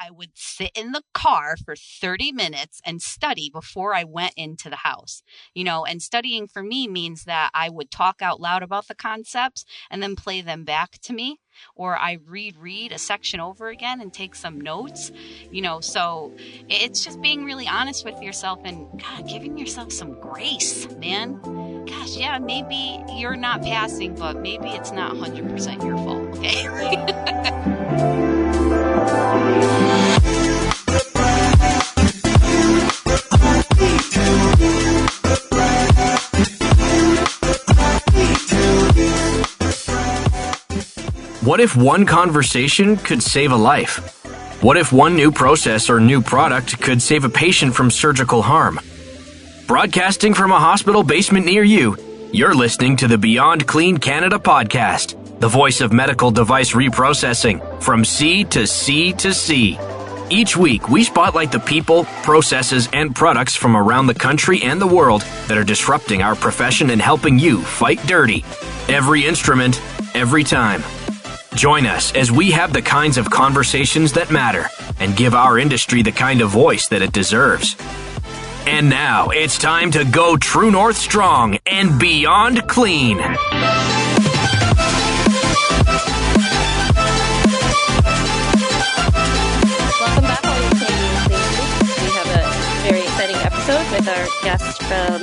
I would sit in the car for 30 minutes and study before I went into the house. And studying for me means that I would talk out loud about the concepts and then play them back to me. Or I read a section over again and take some notes, so it's just being really honest with yourself and God, giving yourself some grace, man. Gosh, yeah, maybe you're not passing, but maybe it's not 100% your fault, okay? What if one conversation could save a life? What if one new process or new product could save a patient from surgical harm? Broadcasting from a hospital basement near you, you're listening to the Beyond Clean Canada podcast, the voice of medical device reprocessing, from C to C to C. Each week, we spotlight the people, processes, and products from around the country and the world that are disrupting our profession and helping you fight dirty. Every instrument, every time. Join us as we have the kinds of conversations that matter and give our industry the kind of voice that it deserves. And now it's time to go True North strong and beyond clean. Welcome back, all you Canadian clean. We have a very exciting episode with our guest from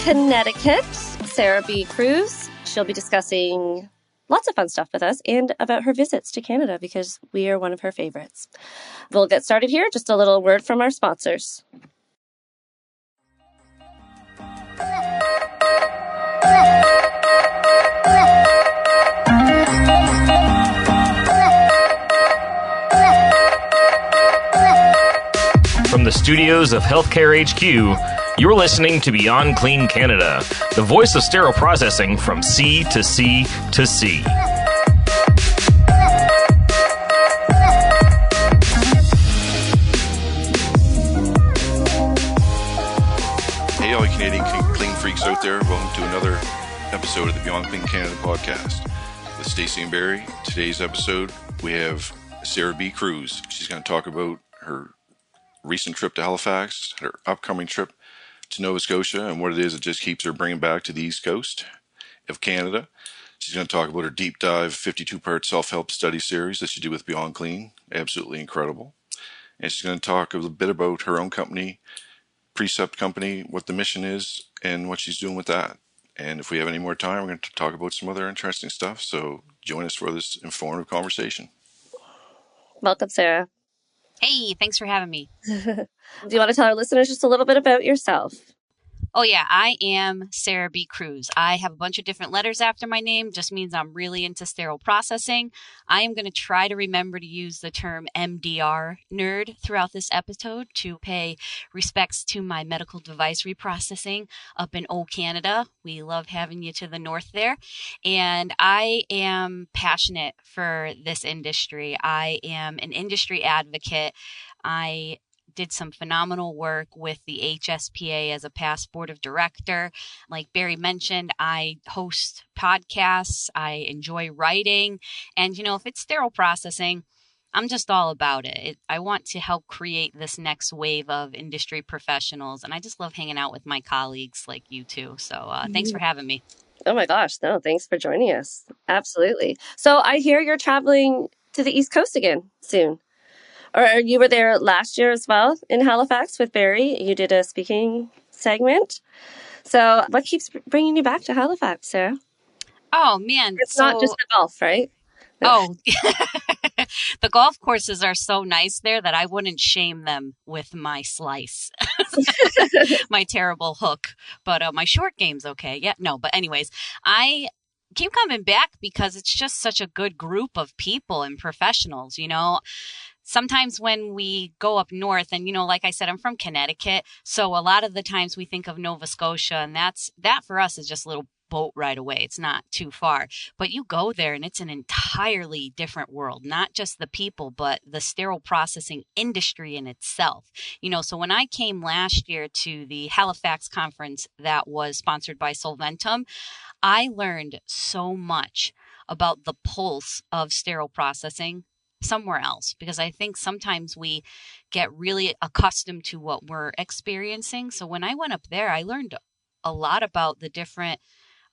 Connecticut, Sarah B. Cruz. She'll be discussing lots of fun stuff with us and about her visits to Canada because we are one of her favorites. We'll get started here. Just a little word from our sponsors. From the studios of Healthcare HQ, you're listening to Beyond Clean Canada, the voice of sterile processing from C to C to C. Hey, all you Canadian clean freaks out there. Welcome to another episode of the Beyond Clean Canada podcast with Stacey and Barry. Today's episode, we have Sarah B. Cruz. She's going to talk about her recent trip to Halifax, her upcoming trip to Nova Scotia, and what it is that just keeps her bringing back to the East Coast of Canada. She's going to talk about her deep dive 52-part self-help study series that she did with Beyond Clean. Absolutely incredible. And she's going to talk a little bit about her own company, Precept Company, what the mission is, and what she's doing with that. And if we have any more time, we're going to talk about some other interesting stuff. So join us for this informative conversation. Welcome, Sarah. Hey, thanks for having me. Do you want to tell our listeners just a little bit about yourself? Oh, yeah, I am Sarah B. Cruz. I have a bunch of different letters after my name. Just means I'm really into sterile processing. I am going to try to remember to use the term MDR nerd throughout this episode to pay respects to my medical device reprocessing up in old Canada. We love having you to the north there. And I am passionate for this industry. I am an industry advocate. I did some phenomenal work with the HSPA as a past board of director. Like Barry mentioned, I host podcasts. I enjoy writing. And, if it's sterile processing, I'm just all about it. I want to help create this next wave of industry professionals. And I just love hanging out with my colleagues like you too. So thanks for having me. Oh my gosh, no, thanks for joining us. Absolutely. So I hear you're traveling to the East Coast again soon. Or you were there last year as well in Halifax with Barry. You did a speaking segment. So what keeps bringing you back to Halifax, Sarah? Oh, man. It's not just the golf, right? Oh, the golf courses are so nice there that I wouldn't shame them with my slice, my terrible hook. But my short game's okay. Yeah, no. But anyways, I keep coming back because it's just such a good group of people and professionals, Sometimes when we go up north, and, like I said, I'm from Connecticut. So a lot of the times we think of Nova Scotia, and that for us is just a little boat ride away. It's not too far. But you go there and it's an entirely different world, not just the people, but the sterile processing industry in itself. So when I came last year to the Halifax conference that was sponsored by Solventum, I learned so much about the pulse of sterile processing somewhere else, because I think sometimes we get really accustomed to what we're experiencing. So when I went up there, I learned a lot about the different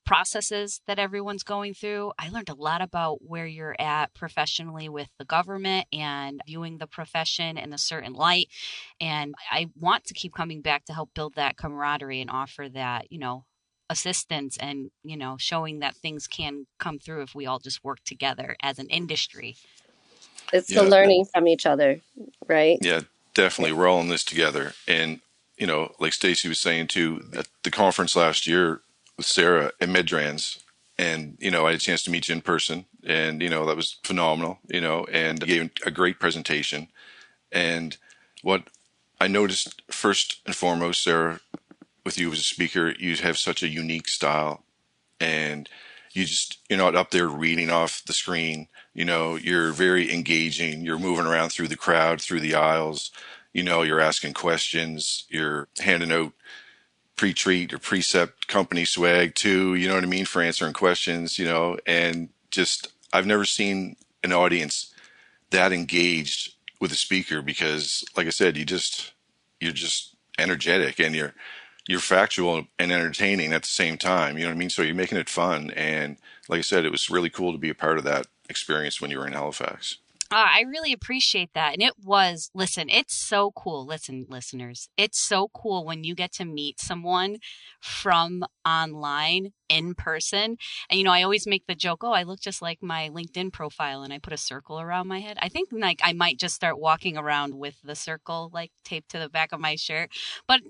processes that everyone's going through. I learned a lot about where you're at professionally with the government and viewing the profession in a certain light. And I want to keep coming back to help build that camaraderie and offer that, assistance and, showing that things can come through if we all just work together as an industry. It's the learning from each other, right? Yeah, definitely. We're all in this together. And, like Stacey was saying too, at the conference last year with Sarah at Medrans, and, I had a chance to meet you in person, and, that was phenomenal, and you gave a great presentation. And what I noticed first and foremost, Sarah, with you as a speaker, you have such a unique style, and you're not up there reading off the screen. You're very engaging. You're moving around through the crowd, through the aisles. You're asking questions. You're handing out pre-treat or precept company swag too, you know what I mean, for answering questions, and just, I've never seen an audience that engaged with a speaker, because like I said, you're just energetic, and you're factual and entertaining at the same time. You know what I mean? So you're making it fun. And like I said, it was really cool to be a part of that experience when you were in Halifax. I really appreciate that. And it was, listen, it's so cool. Listen, listeners, it's so cool when you get to meet someone from online in person. And, I always make the joke, I look just like my LinkedIn profile, and I put a circle around my head. I think I might just start walking around with the circle taped to the back of my shirt. But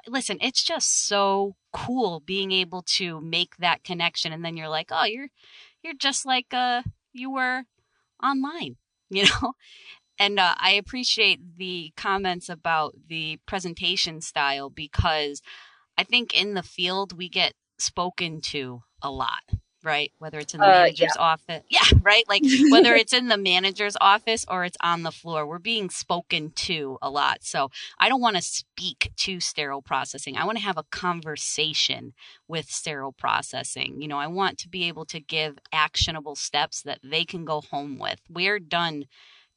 listen, it's just so cool being able to make that connection. And then you're like, you're just like you were online. And I appreciate the comments about the presentation style, because I think in the field we get spoken to a lot, right? Whether it's in the manager's office. Yeah, right? Whether it's in the manager's office or it's on the floor, we're being spoken to a lot. So I don't want to speak to sterile processing. I want to have a conversation with sterile processing. I want to be able to give actionable steps that they can go home with. We're done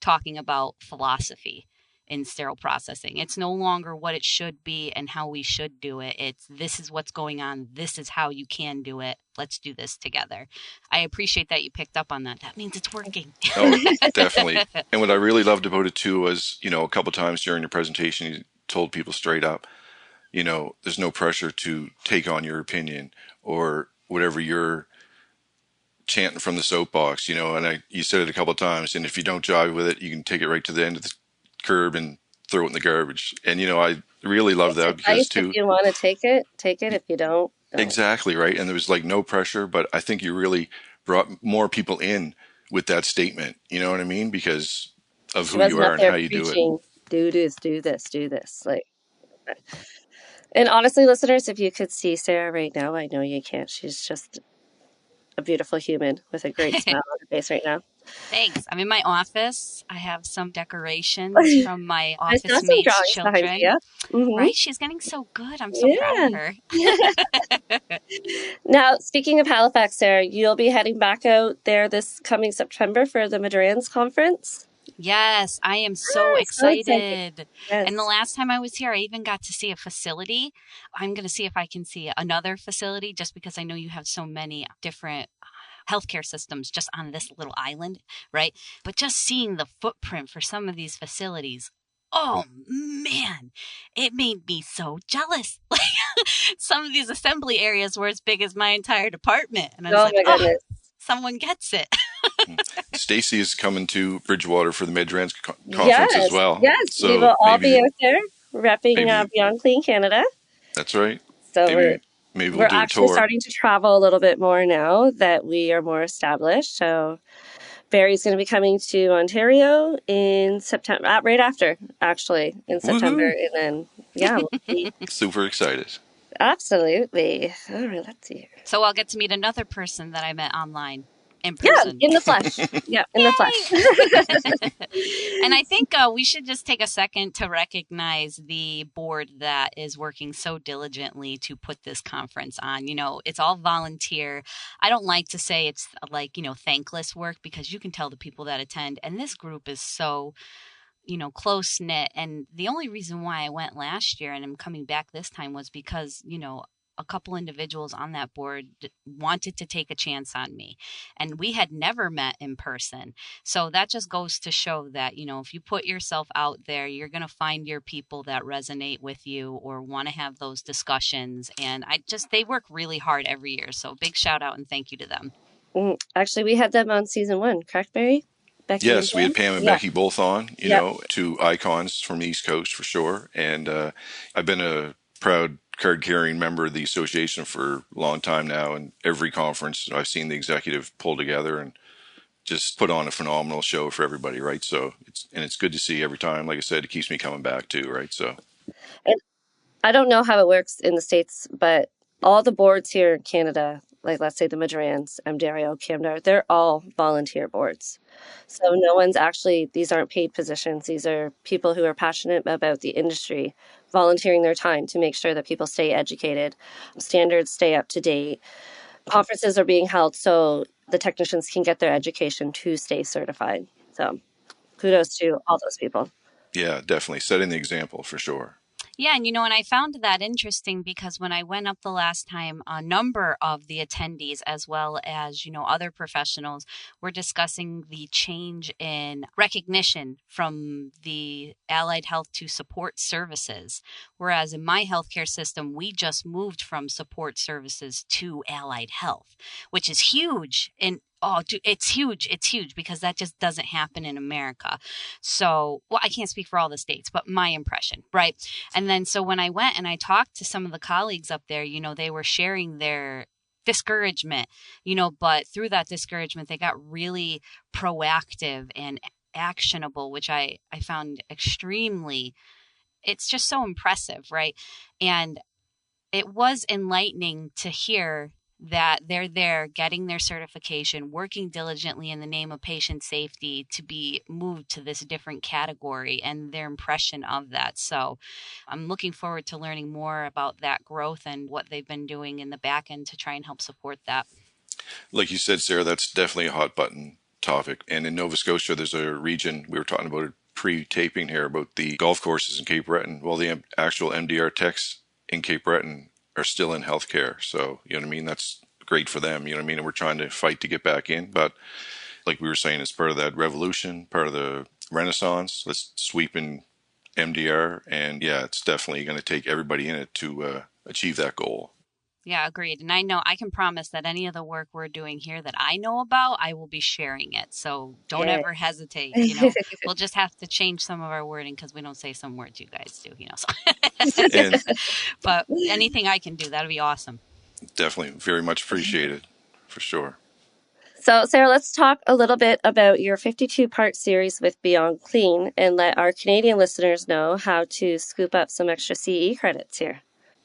talking about philosophy in sterile processing. It's no longer what it should be and how we should do it. It's, this is what's going on. This is how you can do it. Let's do this together. I appreciate that you picked up on that. That means it's working. Oh, definitely. And what I really loved about it too was, a couple times during your presentation, you told people straight up, there's no pressure to take on your or whatever you're chanting from the soapbox, and you said it a couple of times, and if you don't jive with it, you can take it right to the end of the curb and throw it in the garbage. And I really love that, because too, if you want to take it. If you don't. Exactly right. And there was no pressure, but I think you really brought more people in with that statement. You know what I mean? Because of who you are and how you do it. Do this, do this, do this. And honestly, listeners, if you could see Sarah right now, I know you can't. She's just a beautiful human with a great smile on her face right now. Thanks. I'm in my office. I have some decorations from my office mates' children. Mm-hmm. Right? She's getting so good. I'm so proud of her. Now, speaking of Halifax, Sarah, you'll be heading back out there this coming September for the Medrans conference? Yes, I am so excited. Yes. And the last time I was here, I even got to see a facility. I'm going to see if I can see another facility, just because I know you have so many different healthcare systems just on this little island, right? But just seeing the footprint for some of these facilities, oh man, it made me so jealous. Some of these assembly areas were as big as my entire department. And I was my goodness. Someone gets it. Stacey is coming to Bridgewater for the Medrans conference as well. Yes, so we will all be out there repping Beyond Clean Canada. That's right. So maybe we're do a actually tour. Starting to travel a little bit more now that we are more established. So Barry's going to be coming to Ontario in September, right after, actually, in September. Woo-hoo. And then, we'll be Super excited. Absolutely. All right, let's see here. So I'll get to meet another person that I met online. in person. Yeah, in the flesh. Yeah, in the flesh. And I think we should just take a second to recognize the board that is working so diligently to put this conference on. You know, it's all volunteer. I don't like to say it's like, you know, thankless work, because you can tell the people that attend. And this group is so, you know, close knit. And the only reason why I went last year and I'm coming back this time was because, you know, a couple individuals on that board wanted to take a chance on me, and we had never met in person. So that just goes to show that, you know, if you put yourself out there, you're going to find your people that resonate with you or want to have those discussions. And they work really hard every year. So big shout out and thank you to them. Actually, we had them on season 1, correct, Barry? Becky Yes, we had Pam and Becky both on, you Yep. know, two icons from the East Coast for sure. And I've been a proud card-carrying member of the association for a long time now. And every conference I've seen the executive pull together and just put on a phenomenal show for everybody, right? So it's good to see every time. Like I said, it keeps me coming back too, right? So And I don't know how it works in the States, but all the boards here in Canada, like let's say the Madrans, MDRO, CAMDAR, they're all volunteer boards. So no one's actually, these aren't paid positions. These are people who are passionate about the industry, volunteering their time to make sure that people stay educated, standards stay up to date. Conferences are being held so the technicians can get their education to stay certified. So kudos to all those people. yeah, definitely setting the example for sure. Yeah, and you know, and I found that interesting because when I went up the last time, a number of the attendees, as well as, you know, other professionals, were discussing the change in recognition from the allied health to support services. Whereas in my healthcare system, we just moved from support services to allied health, which is huge. And it's huge. It's huge because that just doesn't happen in America. So, well, I can't speak for all the states, but my impression, right? And then so when I went and I talked to some of the colleagues up there, you know, they were sharing their discouragement, you know, but through that discouragement, they got really proactive and actionable, which I found extremely, it's just so impressive, right? And it was enlightening to hear that they're there getting their certification, working diligently in the name of patient safety to be moved to this different category and their impression of that. So I'm looking forward to learning more about that growth and what they've been doing in the back end to try and help support that. Like you said, Sarah, that's definitely a hot button topic. And in Nova Scotia, there's a region, we were talking about it pre-taping here, about the golf courses in Cape Breton. Well, the actual MDR techs in Cape Breton are still in healthcare. So, you know what I mean? That's great for them. You know what I mean? And we're trying to fight to get back in. But like we were saying, it's part of that revolution, part of the renaissance. Let's sweep in MDR. And yeah, it's definitely going to take everybody in it to achieve that goal. Yeah, agreed. And I know I can promise that any of the work we're doing here that I know about, I will be sharing it. So don't ever hesitate. You know, we'll just have to change some of our wording because we don't say some words you guys do, you know. So. But anything I can do, that'll be awesome. Definitely. Very much appreciated for sure. So, Sarah, let's talk a little bit about your 52-part series with Beyond Clean and let our Canadian listeners know how to scoop up some extra CE credits here.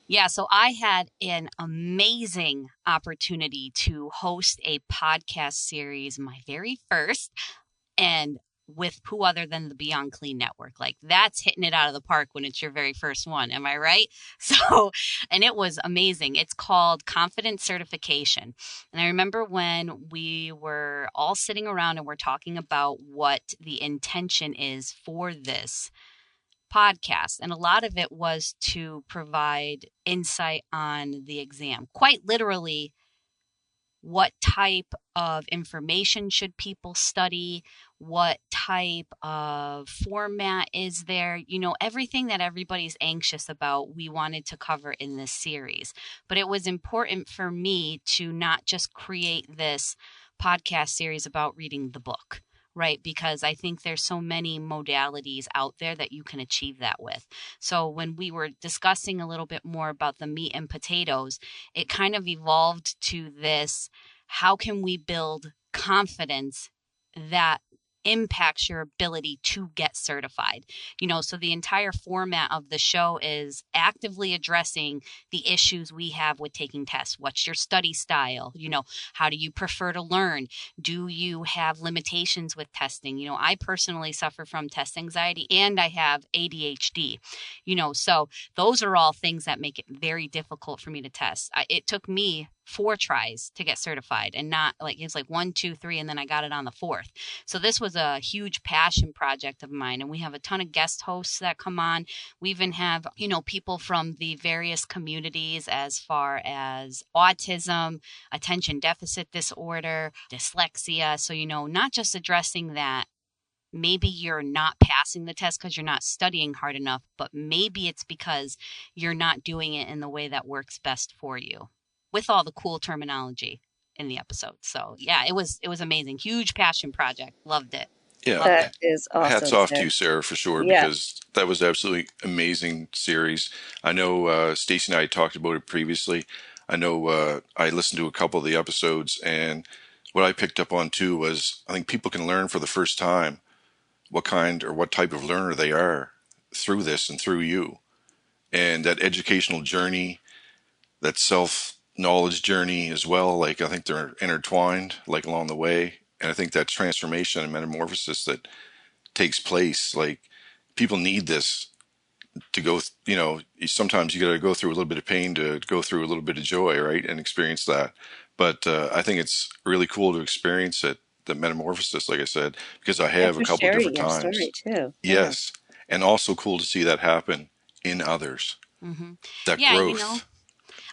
Yeah, so I had an amazing opportunity to host a podcast series, my very first, and with who other than the Beyond Clean Network. Like, that's hitting it out of the park when it's your very first one. Am I right? So, and it was amazing. It's called Confident Certification. And I remember when we were all sitting around and we're talking about what the intention is for this podcast. And a lot of it was to provide insight on the exam. Quite literally, what type of information should people study? What type of format is there? You know, everything that everybody's anxious about, we wanted to cover in this series. But it was important for me to not just create this podcast series about reading the book. Right, because I think there's so many modalities out there that you can achieve that with. So when we were discussing a little bit more about the meat and potatoes, it kind of evolved to this: how can we build confidence that impacts your ability to get certified. So the entire format of the show is actively addressing the issues we have with taking tests. What's your study style? How do you prefer to learn? Do you have limitations with testing? I personally suffer from test anxiety and I have ADHD, so those are all things that make it very difficult for me to test. It took me 4 tries to get certified, and not like, it was like 1, 2, 3, and then I got it on the 4th. So this was a huge passion project of mine, and we have a ton of guest hosts that come on. We even have, people from the various communities as far as autism, attention deficit disorder, dyslexia. So, not just addressing that maybe you're not passing the test because you're not studying hard enough, but maybe it's because you're not doing it in the way that works best for you, with all the cool terminology in the episode. So yeah, it was amazing. Huge passion project. Loved it. Yeah, That is awesome. hats off to you, Sarah, for sure, because that was absolutely amazing series. I know Stacey and I talked about it previously. I know I listened to a couple of the episodes, and what I picked up on too was I think people can learn for the first time what kind or what type of learner they are through this and through you. And that educational journey, that self-knowledge journey as well, like I think they're intertwined like along the way. And I think that transformation and metamorphosis that takes place, like people need this to go, sometimes you got to go through a little bit of pain to go through a little bit of joy, right? And experience that. But I think it's really cool to experience it, the metamorphosis, like I said, because I have a couple different times. Story too. Yes. And also cool to see that happen in others. Mm-hmm. That growth.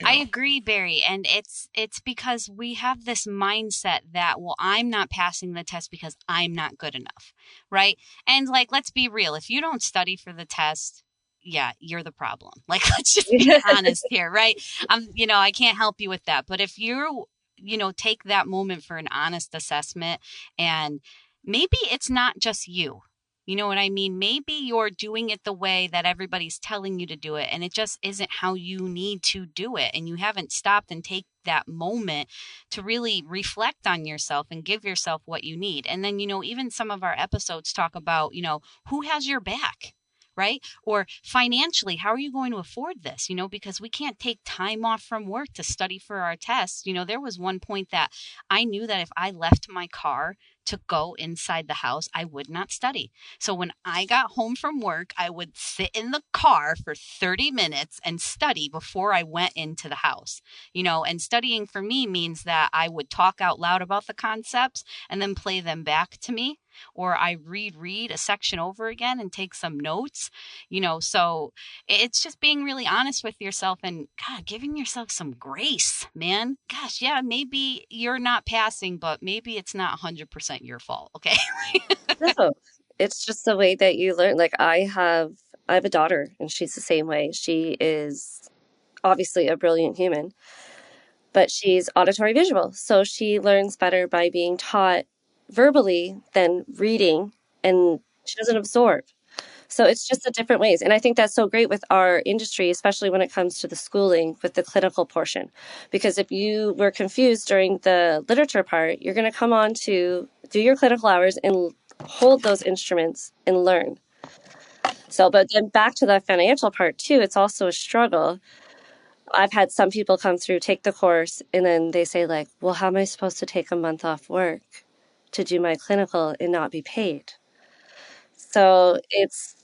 I agree, Barry. And it's because we have this mindset that, well, I'm not passing the test because I'm not good enough, right? And like, let's be real. If you don't study for the test, yeah, you're the problem. Like, let's just be honest here, right? I can't help you with that. But if you take that moment for an honest assessment, and maybe it's not just you. You know what I mean? Maybe you're doing it the way that everybody's telling you to do it, and it just isn't how you need to do it. And you haven't stopped and take that moment to really reflect on yourself and give yourself what you need. And then, even some of our episodes talk about, who has your back, right? Or financially, how are you going to afford this? Because we can't take time off from work to study for our tests. There was one point that I knew that if I left my car to go inside the house, I would not study. So when I got home from work, I would sit in the car for 30 minutes and study before I went into the house. And studying for me means that I would talk out loud about the concepts and then play them back to me. Or I read a section over again and take some notes, so it's just being really honest with yourself and giving yourself some grace, man. Gosh, yeah, maybe you're not passing, but maybe it's not 100% your fault. Okay. No, it's just the way that you learn. Like I have a daughter, and she's the same way. She is obviously a brilliant human, but she's auditory visual. So she learns better by being taught verbally than reading, and she doesn't absorb. So it's just the different ways. And I think that's so great with our industry, especially when it comes to the schooling with the clinical portion. Because if you were confused during the literature part, you're going to come on to do your clinical hours and hold those instruments and learn. So, but then back to the financial part too, it's also a struggle. I've had some people come through, take the course, and then they say like, well, how am I supposed to take a month off work to do my clinical and not be paid? So it's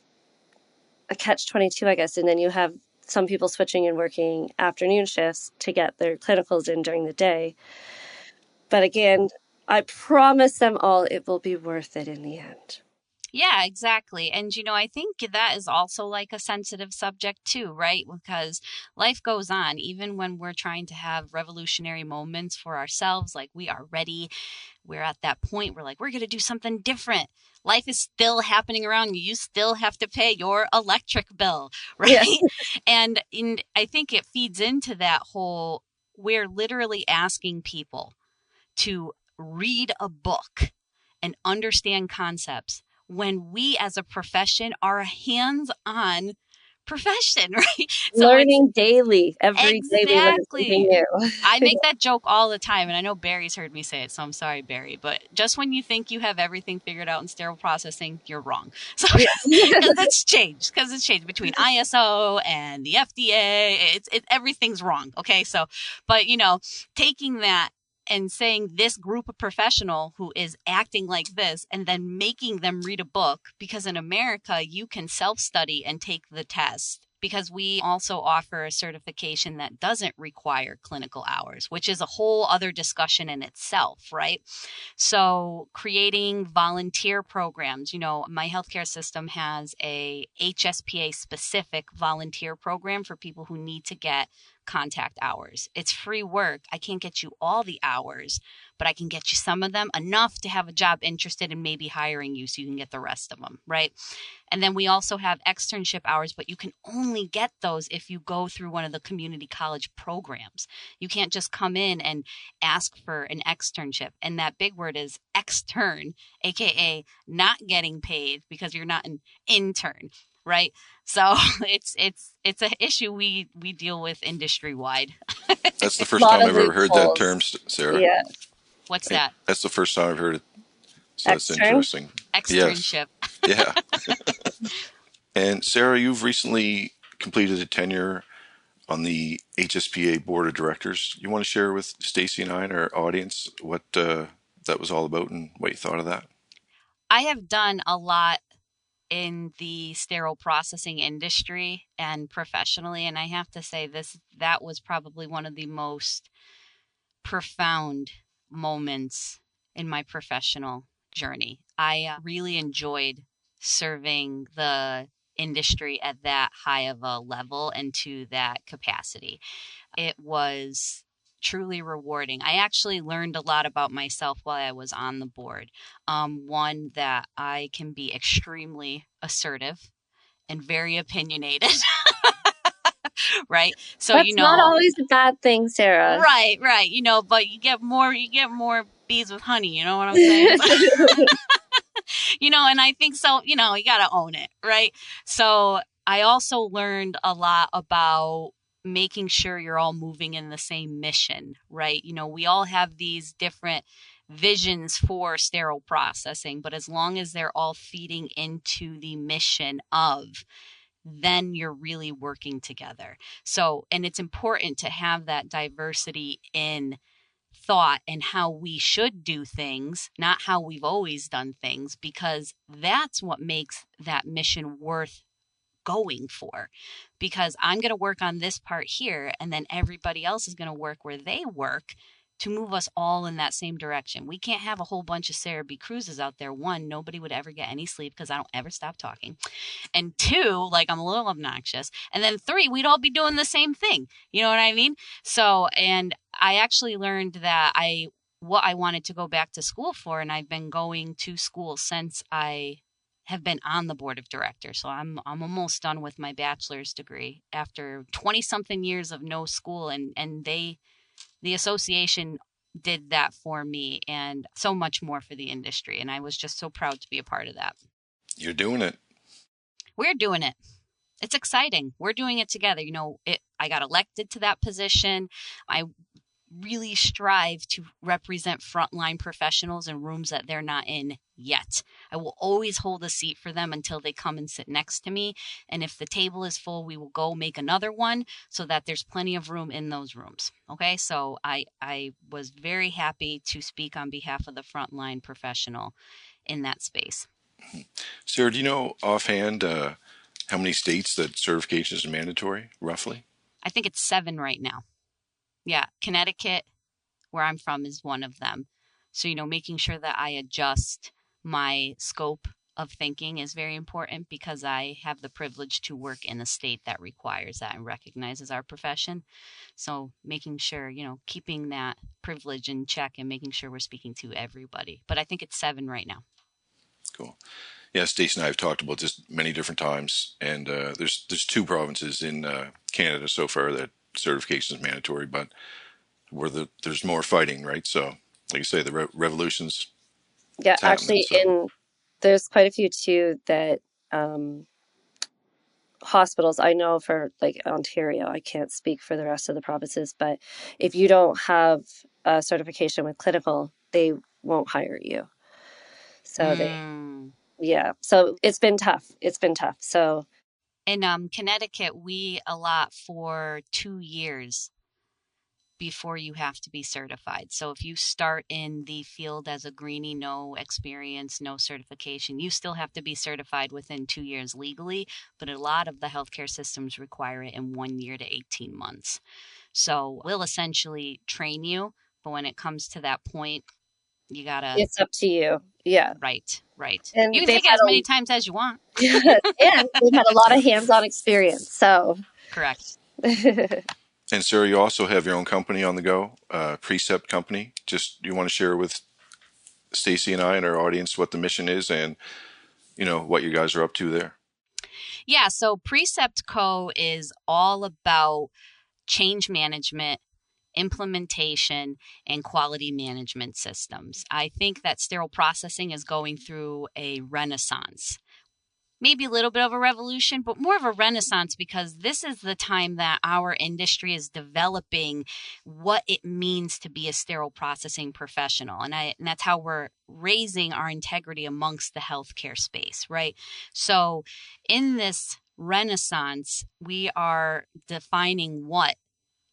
a catch-22, I guess. And then you have some people switching and working afternoon shifts to get their clinicals in during the day. But again, I promise them all it will be worth it in the end. Yeah, exactly. And, I think that is also like a sensitive subject too, right? Because life goes on, even when we're trying to have revolutionary moments for ourselves, like we are ready. We're at that point, we're like, we're going to do something different. Life is still happening around you. You still have to pay your electric bill, right? Yeah. And I think it feeds into that whole, we're literally asking people to read a book and understand concepts when we as a profession are hands-on profession, right? Learning daily, every day we learn something new. I make that joke all the time, and I know Barry's heard me say it, so I'm sorry, Barry. But just when you think you have everything figured out in sterile processing, you're wrong. So it's changed between ISO and the FDA. Everything's wrong. Okay, so but taking that and saying this group of professional who is acting like this and then making them read a book, because in America, you can self-study and take the test, because we also offer a certification that doesn't require clinical hours, which is a whole other discussion in itself, right? So creating volunteer programs, my healthcare system has a HSPA specific volunteer program for people who need to get contact hours. It's free work. I can't get you all the hours, but I can get you some of them, enough to have a job interested in maybe hiring you so you can get the rest of them, right? And then we also have externship hours, but you can only get those if you go through one of the community college programs. You can't just come in and ask for an externship. And that big word is extern, aka not getting paid because you're not an intern, right? So it's an issue we deal with industry wide. That's the first time I've ever heard that term, Sarah. Yeah. What's that? That's the first time I've heard it. So that's interesting. Externship. Yes. Yeah. And Sarah, you've recently completed a tenure on the HSPA Board of Directors. You want to share with Stacey and I and our audience what that was all about and what you thought of that? I have done a lot in the sterile processing industry and professionally, and I have to say that was probably one of the most profound moments in my professional journey. I really enjoyed serving the industry at that high of a level and to that capacity. It was truly rewarding. I actually learned a lot about myself while I was on the board. One, that I can be extremely assertive and very opinionated. Right? So that's not always a bad thing, Sarah. Right. But you get more bees with honey, you know what I'm saying? And I think so, you gotta own it, right? So I also learned a lot about making sure you're all moving in the same mission, right? We all have these different visions for sterile processing, but as long as they're all feeding into the mission of, then you're really working together. So, and it's important to have that diversity in thought and how we should do things, not how we've always done things, because that's what makes that mission worth going for. Because I'm going to work on this part here, and then everybody else is going to work where they work to move us all in that same direction. We can't have a whole bunch of Sarah B. Cruzes out there. One, nobody would ever get any sleep because I don't ever stop talking. And two, I'm a little obnoxious. And then three, we'd all be doing the same thing. You know what I mean? So, and I actually learned that what I wanted to go back to school for, and I've been going to school since I have been on the board of directors. So I'm almost done with my bachelor's degree after 20 something years of no school, and the association did that for me and so much more for the industry. And I was just so proud to be a part of that. You're doing it. We're doing it. It's exciting. We're doing it together. I got elected to that position. I really strive to represent frontline professionals in rooms that they're not in yet. I will always hold a seat for them until they come and sit next to me. And if the table is full, we will go make another one so that there's plenty of room in those rooms. Okay, so I was very happy to speak on behalf of the frontline professional in that space. Sarah, do you know offhand how many states that certification is mandatory, roughly? I think it's 7 right now. Yeah, Connecticut, where I'm from, is one of them. So, making sure that I adjust my scope of thinking is very important, because I have the privilege to work in a state that requires that and recognizes our profession. So making sure, keeping that privilege in check and making sure we're speaking to everybody. But I think it's 7 right now. Cool. Yeah, Stacey and I have talked about this many different times, and there's 2 provinces in Canada so far that certification is mandatory, but where there's more fighting, right? So, like you say, the revolutions. Yeah, actually, there's quite a few too that hospitals, I know for like Ontario, I can't speak for the rest of the provinces, but if you don't have a certification with clinical, they won't hire you. So so it's been tough. It's been tough. So in Connecticut, we allot for 2 years before you have to be certified. So if you start in the field as a greenie, no experience, no certification, you still have to be certified within 2 years legally, but a lot of the healthcare systems require it in 1 year to 18 months. So we'll essentially train you, but when it comes to that point, you gotta... It's up to you. Yeah. Right. And you can take it as many times as you want. And they've had a lot of hands-on experience, so. Correct. And Sarah, you also have your own company on the go, Precept Company. Just, you want to share with Stacey and I and our audience what the mission is and, what you guys are up to there? Yeah, so PreceptCo is all about change management, implementation, and quality management systems. I think that sterile processing is going through a renaissance. Maybe a little bit of a revolution, but more of a renaissance, because this is the time that our industry is developing what it means to be a sterile processing professional. And that's how we're raising our integrity amongst the healthcare space, right? So in this renaissance, we are defining what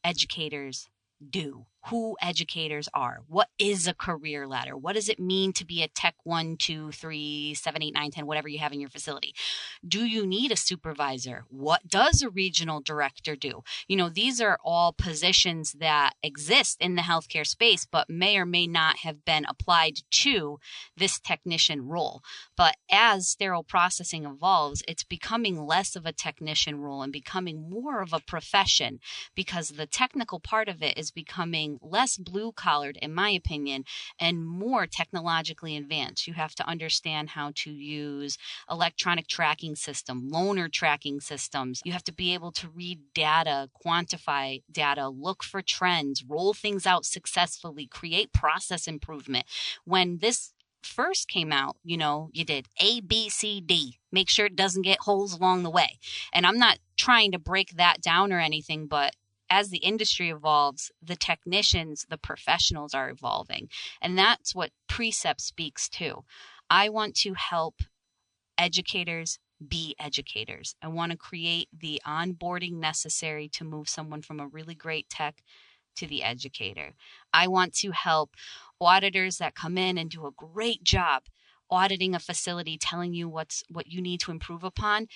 educators do, who educators are, what is a career ladder, what does it mean to be a tech 1, 2, 3, 7, 8, 9, 10, whatever you have in your facility. Do you need a supervisor? What does a regional director do? These are all positions that exist in the healthcare space, but may or may not have been applied to this technician role. But as sterile processing evolves, it's becoming less of a technician role and becoming more of a profession, because the technical part of it is becoming less blue-collared, in my opinion, and more technologically advanced. You have to understand how to use electronic tracking system, loaner tracking systems. You have to be able to read data, quantify data, look for trends, roll things out successfully, create process improvement. When this first came out, you did A, B, C, D. Make sure it doesn't get holes along the way. And I'm not trying to break that down or anything, but as the industry evolves, the technicians, the professionals are evolving. And that's what Precept speaks to. I want to help educators be educators. I want to create the onboarding necessary to move someone from a really great tech to the educator. I want to help auditors that come in and do a great job auditing a facility, telling you what you need to improve upon,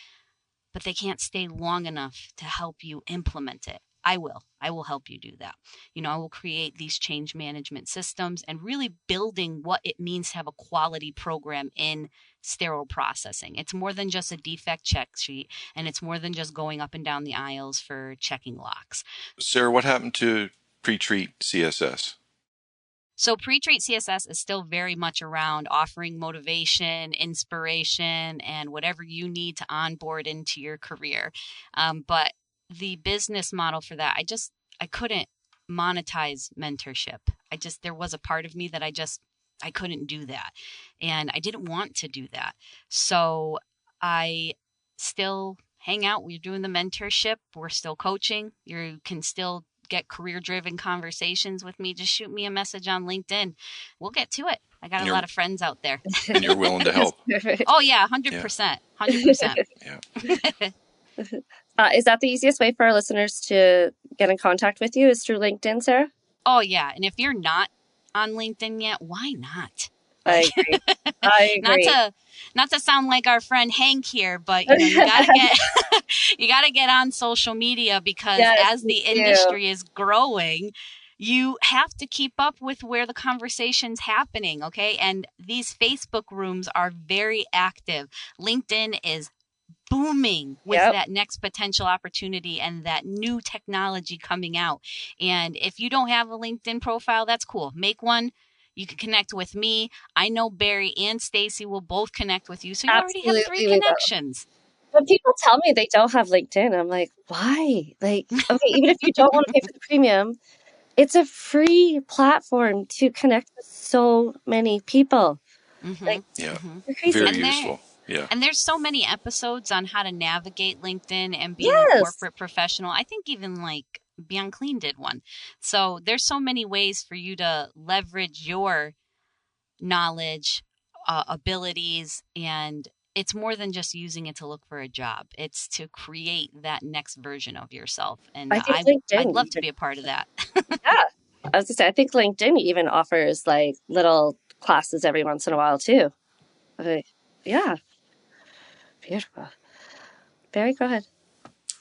but they can't stay long enough to help you implement it. I will help you do that. I will create these change management systems and really building what it means to have a quality program in sterile processing. It's more than just a defect check sheet, and it's more than just going up and down the aisles for checking locks. Sarah, what happened to pre-treat CSS? So pre-treat CSS is still very much around offering motivation, inspiration, and whatever you need to onboard into your career. But the business model for that, I couldn't monetize mentorship. There was a part of me that I couldn't do that. And I didn't want to do that. So I still hang out. We're doing the mentorship. We're still coaching. You can still get career-driven conversations with me. Just shoot me a message on LinkedIn. We'll get to it. I got a lot of friends out there. And you're willing to help. Oh, yeah, 100%. 100%. Yeah. Is that the easiest way for our listeners to get in contact with you, is through LinkedIn, Sarah? Oh, yeah. And if you're not on LinkedIn yet, why not? I agree. Not to sound like our friend Hank here, but you gotta get on social media, because as the industry is growing, you have to keep up with where the conversation's happening, okay? And these Facebook rooms are very active. LinkedIn is booming with that next potential opportunity and that new technology coming out. And if you don't have a LinkedIn profile, that's cool. Make one. You can connect with me. I know Barry and Stacey will both connect with you. So you already have 3 connections. When people tell me they don't have LinkedIn, I'm like, why? Like, okay, even if you don't want to pay for the premium, it's a free platform to connect with so many people. Mm-hmm. Like, yeah, you're crazy. very useful. Yeah. And there's so many episodes on how to navigate LinkedIn and being Yes. a corporate professional. I think even like Beyond Clean did one. So there's so many ways for you to leverage your knowledge, abilities, and it's more than just using it to look for a job. It's to create that next version of yourself. And I think LinkedIn I'd love to be a part of that. Yeah. I was going to say, I think LinkedIn even offers like little classes every once in a while too. Okay. Yeah. Beautiful. Barry, go ahead.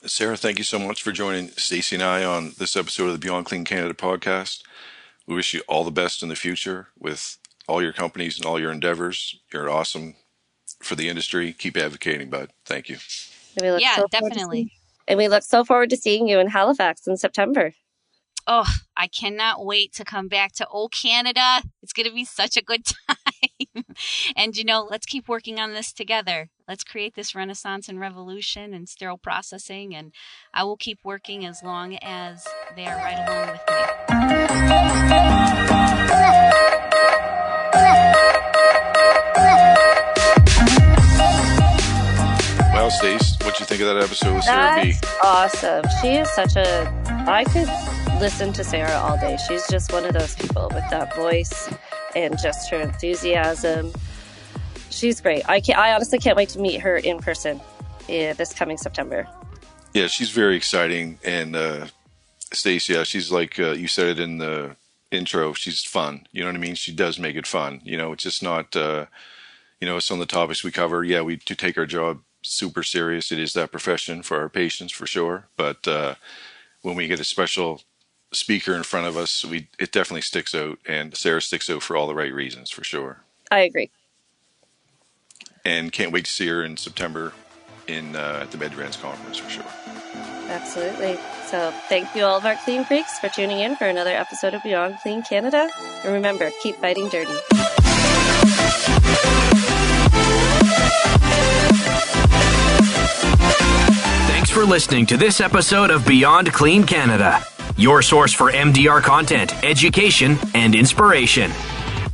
Sarah, thank you so much for joining Stacey and I on this episode of the Beyond Clean Canada podcast. We wish you all the best in the future with all your companies and all your endeavors. You're awesome for the industry. Keep advocating, bud. Thank you. And we Yeah, definitely. And we look so forward to seeing you in Halifax in September. Oh, I cannot wait to come back to old Canada. It's going to be such a good time. And, let's keep working on this together. Let's create this renaissance and revolution in sterile processing. And I will keep working as long as they are right along with me. Well, Stace, what'd you think of that episode with Sarah B? That's awesome. She is I could listen to Sarah all day. She's just one of those people with that voice and just her enthusiasm. She's great. I honestly can't wait to meet her in person this coming September. Yeah, she's very exciting. And Stace, yeah, she's like you said it in the intro, she's fun. You know what I mean? She does make it fun. It's just not, some of the topics we cover, yeah, we do take our job super serious. It is that profession for our patients for sure. But when we get a special speaker in front of us, it definitely sticks out. And Sarah sticks out for all the right reasons for sure. I agree. And can't wait to see her in September at the MedRans conference for sure. Absolutely. So thank you all of our clean freaks for tuning in for another episode of Beyond Clean Canada. And remember, keep fighting dirty. Thanks for listening to this episode of Beyond Clean Canada, your source for MDR content, education, and inspiration.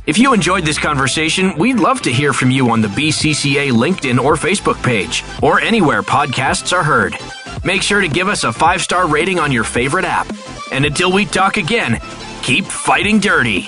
If you enjoyed this conversation, we'd love to hear from you on the BCCA LinkedIn or Facebook page, or anywhere podcasts are heard. Make sure to give us a 5-star rating on your favorite app. And until we talk again, keep fighting dirty.